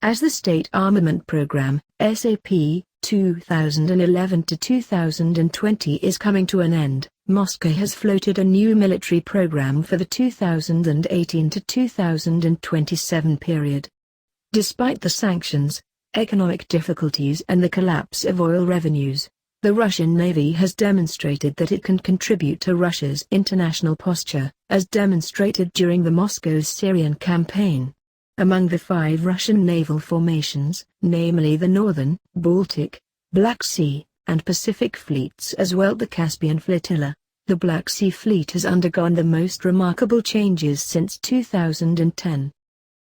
As the State Armament Program, SAP, 2011 to 2020 is coming to an end, Moscow has floated a new military program for the 2018 to 2027 period. Despite the sanctions, economic difficulties and the collapse of oil revenues, the Russian Navy has demonstrated that it can contribute to Russia's international posture, as demonstrated during the Moscow's Syrian campaign. Among the 5 Russian naval formations, namely the Northern, Baltic, Black Sea, and Pacific fleets as well the Caspian flotilla, the Black Sea Fleet has undergone the most remarkable changes since 2010.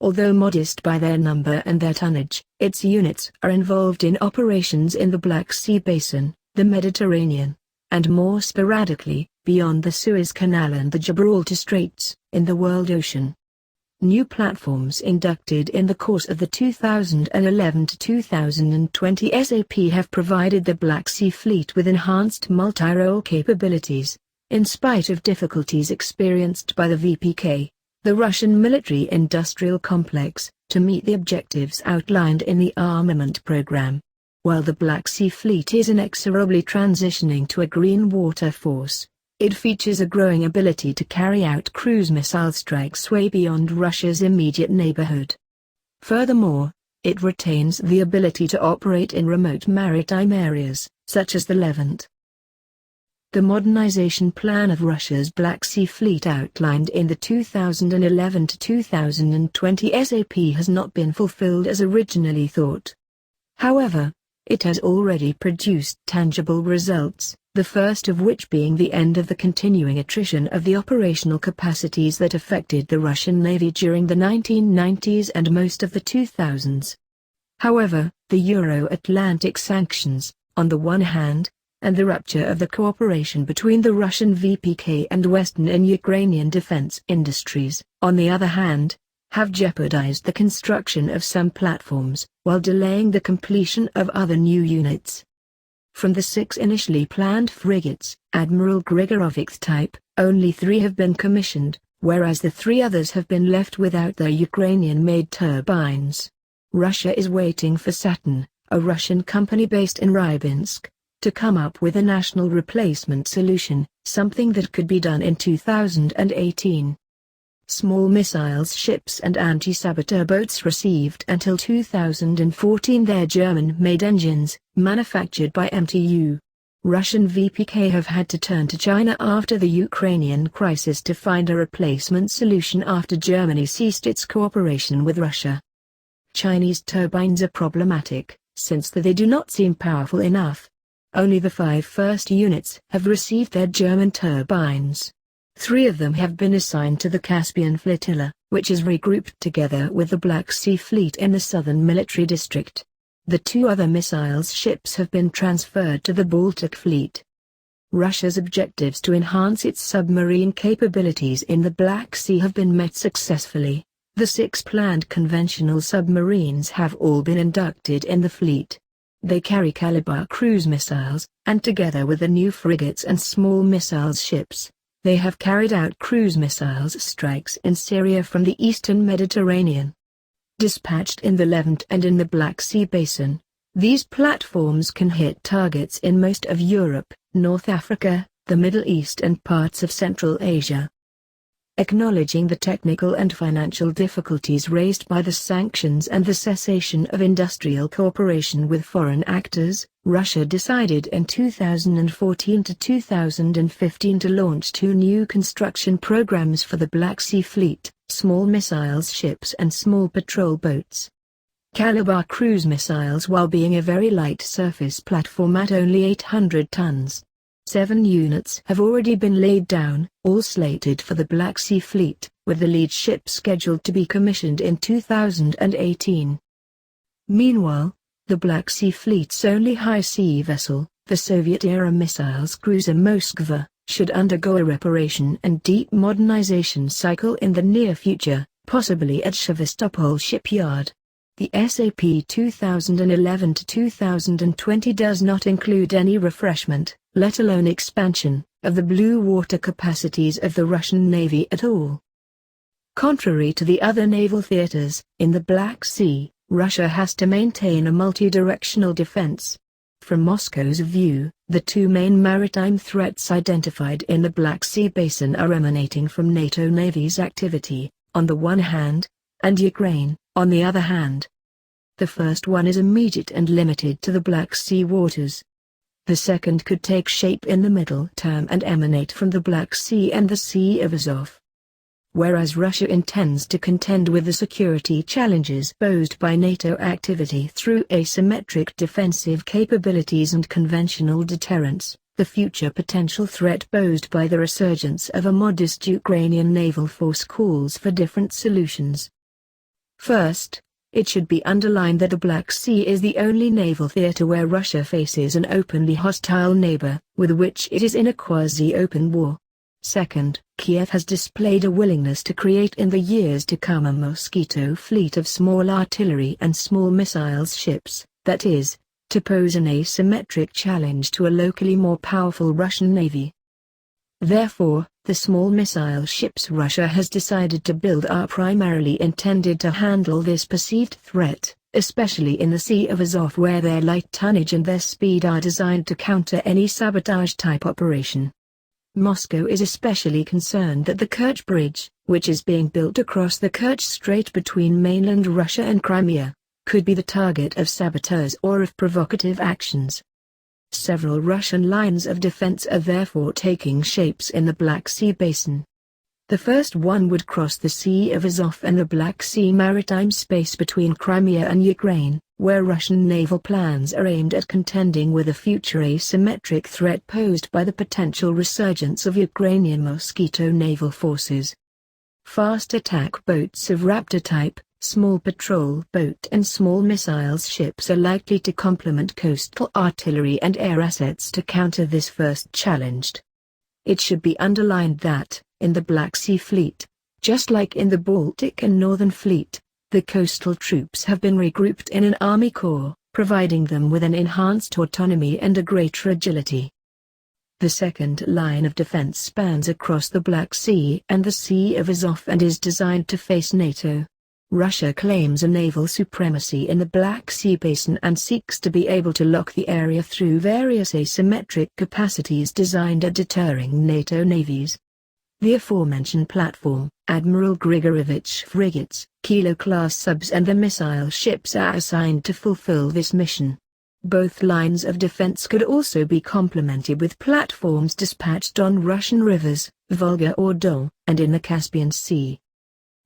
Although modest by their number and their tonnage, its units are involved in operations in the Black Sea Basin, the Mediterranean, and more sporadically, beyond the Suez Canal and the Gibraltar Straits, in the world ocean. New platforms inducted in the course of the 2011 to 2020 SAP have provided the Black Sea Fleet with enhanced multirole capabilities, in spite of difficulties experienced by the VPK, the Russian military-industrial complex, to meet the objectives outlined in the armament program. While the Black Sea Fleet is inexorably transitioning to a green water force, it features a growing ability to carry out cruise missile strikes way beyond Russia's immediate neighborhood. Furthermore, it retains the ability to operate in remote maritime areas, such as the Levant. The modernization plan of Russia's Black Sea Fleet outlined in the 2011 to 2020 SAP has not been fulfilled as originally thought. However, it has already produced tangible results, the first of which being the end of the continuing attrition of the operational capacities that affected the Russian Navy during the 1990s and most of the 2000s. However, the Euro-Atlantic sanctions, on the one hand, and the rupture of the cooperation between the Russian VPK and Western and Ukrainian defense industries, on the other hand, have jeopardized the construction of some platforms, while delaying the completion of other new units. From the 6 initially planned frigates, Admiral Grigorovich type, only 3 have been commissioned, whereas the 3 others have been left without their Ukrainian-made turbines. Russia is waiting for Saturn, a Russian company based in Rybinsk, to come up with a national replacement solution, something that could be done in 2018. Small missiles ships and anti-saboteur boats received until 2014 their German-made engines, manufactured by MTU. Russian VPK have had to turn to China after the Ukrainian crisis to find a replacement solution after Germany ceased its cooperation with Russia. Chinese turbines are problematic, since they do not seem powerful enough. Only the 5 first units have received their German turbines. 3 of them have been assigned to the Caspian flotilla, which is regrouped together with the Black Sea Fleet in the southern military district. The 2 other missiles ships have been transferred to the Baltic Fleet. Russia's objectives to enhance its submarine capabilities in the Black Sea have been met successfully. The 6 planned conventional submarines have all been inducted in the fleet. They carry caliber cruise missiles, and together with the new frigates and small missiles ships, they have carried out cruise missiles strikes in Syria from the eastern Mediterranean. Dispatched in the Levant and in the Black Sea Basin, these platforms can hit targets in most of Europe, North Africa, the Middle East and parts of Central Asia. Acknowledging the technical and financial difficulties raised by the sanctions and the cessation of industrial cooperation with foreign actors, Russia decided in 2014 to 2015 to launch 2 new construction programs for the Black Sea Fleet, small missiles ships and small patrol boats. Caliber cruise missiles while being a very light surface platform at only 800 tons. 7 units have already been laid down, all slated for the Black Sea Fleet, with the lead ship scheduled to be commissioned in 2018. Meanwhile, the Black Sea Fleet's only high-sea vessel, the Soviet-era missiles cruiser Moskva, should undergo a reparation and deep modernization cycle in the near future, possibly at Sevastopol shipyard. The SAP 2011 to 2020 does not include any refreshment, let alone expansion, of the blue water capacities of the Russian Navy at all. Contrary to the other naval theaters, in the Black Sea, Russia has to maintain a multi-directional defense. From Moscow's view, the two main maritime threats identified in the Black Sea basin are emanating from NATO navies' activity, on the one hand, and Ukraine, on the other hand. The first one is immediate and limited to the Black Sea waters. The second could take shape in the middle term and emanate from the Black Sea and the Sea of Azov. Whereas Russia intends to contend with the security challenges posed by NATO activity through asymmetric defensive capabilities and conventional deterrence, the future potential threat posed by the resurgence of a modest Ukrainian naval force calls for different solutions. First, it should be underlined that the Black Sea is the only naval theater where Russia faces an openly hostile neighbor, with which it is in a quasi-open war. Second, Kiev has displayed a willingness to create in the years to come a Mosquito fleet of small artillery and small missiles ships, that is, to pose an asymmetric challenge to a locally more powerful Russian navy. Therefore, the small missile ships Russia has decided to build are primarily intended to handle this perceived threat, especially in the Sea of Azov where their light tonnage and their speed are designed to counter any sabotage-type operation. Moscow is especially concerned that the Kerch Bridge, which is being built across the Kerch Strait between mainland Russia and Crimea, could be the target of saboteurs or of provocative actions. Several Russian lines of defense are therefore taking shapes in the Black Sea basin. The first one would cross the Sea of Azov and the Black Sea maritime space between Crimea and Ukraine, where Russian naval plans are aimed at contending with a future asymmetric threat posed by the potential resurgence of Ukrainian Mosquito naval forces. Fast attack boats of Raptor type, small patrol boat and small missiles ships are likely to complement coastal artillery and air assets to counter this first challenge. It should be underlined that, in the Black Sea Fleet, just like in the Baltic and Northern Fleet, the coastal troops have been regrouped in an army corps, providing them with an enhanced autonomy and a greater agility. The second line of defense spans across the Black Sea and the Sea of Azov and is designed to face NATO. Russia claims a naval supremacy in the Black Sea basin and seeks to be able to lock the area through various asymmetric capacities designed at deterring NATO navies. The aforementioned platform, Admiral Grigorovich frigates, Kilo-class subs and the missile ships are assigned to fulfill this mission. Both lines of defense could also be complemented with platforms dispatched on Russian rivers, Volga or Don, and in the Caspian Sea.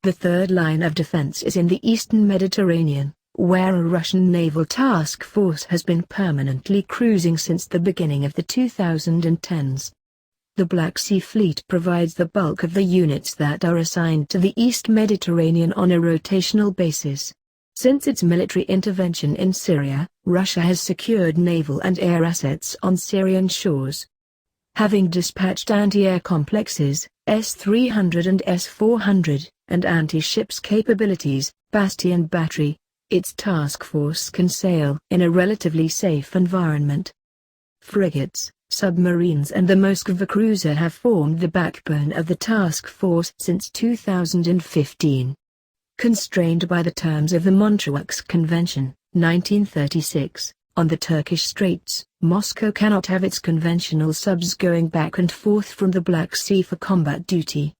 The third line of defense is in the eastern Mediterranean, where a Russian naval task force has been permanently cruising since the beginning of the 2010s. The Black Sea Fleet provides the bulk of the units that are assigned to the East Mediterranean on a rotational basis. Since its military intervention in Syria, Russia has secured naval and air assets on Syrian shores. Having dispatched anti-air complexes, S-300 and S-400, and anti-ships capabilities, Bastion battery, its task force can sail in a relatively safe environment. Frigates, submarines and the Moskva cruiser have formed the backbone of the task force since 2015. Constrained by the terms of the Montreux Convention, 1936, on the Turkish Straits, Moscow cannot have its conventional subs going back and forth from the Black Sea for combat duty.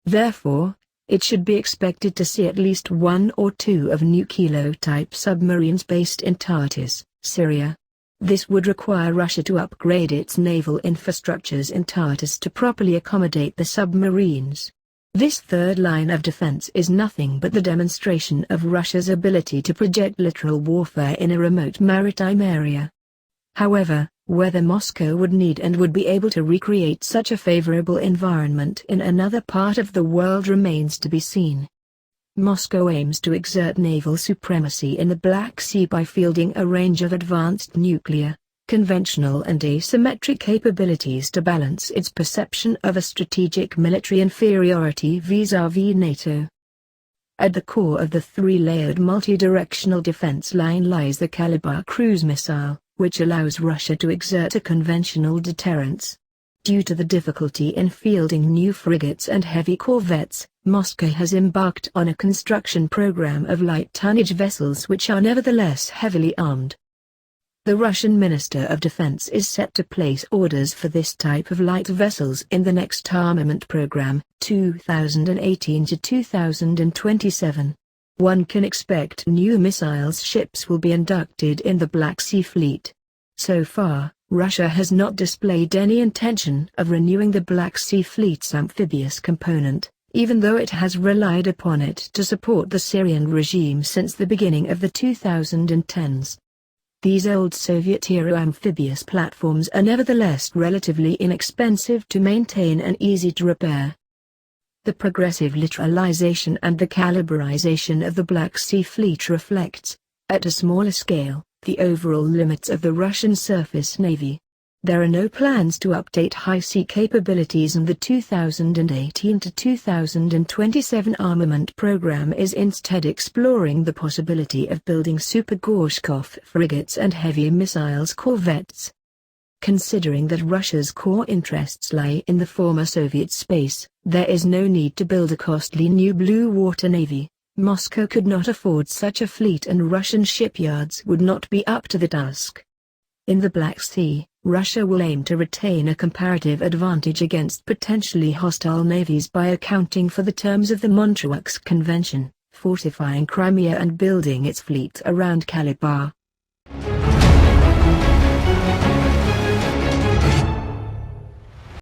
Therefore, it should be expected to see at least one or two of new Kilo-type submarines based in Tartus, Syria. This would require Russia to upgrade its naval infrastructures in Tartus to properly accommodate the submarines. This third line of defense is nothing but the demonstration of Russia's ability to project literal warfare in a remote maritime area. However, whether Moscow would need and would be able to recreate such a favorable environment in another part of the world remains to be seen. Moscow aims to exert naval supremacy in the Black Sea by fielding a range of advanced nuclear, conventional and asymmetric capabilities to balance its perception of a strategic military inferiority vis-à-vis NATO. At the core of the three-layered multi-directional defense line lies the Kalibr cruise missile, which allows Russia to exert a conventional deterrence. Due to the difficulty in fielding new frigates and heavy corvettes, Moscow has embarked on a construction program of light tonnage vessels which are nevertheless heavily armed. The Russian Minister of Defense is set to place orders for this type of light vessels in the next armament program, 2018 to 2027. One can expect new missiles ships will be inducted in the Black Sea Fleet. So far, Russia has not displayed any intention of renewing the Black Sea Fleet's amphibious component, even though it has relied upon it to support the Syrian regime since the beginning of the 2010s. These old Soviet-era amphibious platforms are nevertheless relatively inexpensive to maintain and easy to repair. The progressive littoralization and the calibrization of the Black Sea Fleet reflects, at a smaller scale, the overall limits of the Russian surface navy. There are no plans to update high-sea capabilities, and the 2018 to 2027 armament program is instead exploring the possibility of building Super Gorshkov frigates and heavy missiles corvettes. Considering that Russia's core interests lie in the former Soviet space, there is no need to build a costly new blue water navy. Moscow could not afford such a fleet, and Russian shipyards would not be up to the task. In the Black Sea, Russia will aim to retain a comparative advantage against potentially hostile navies by accounting for the terms of the Montreux Convention, fortifying Crimea and building its fleet around Calabar,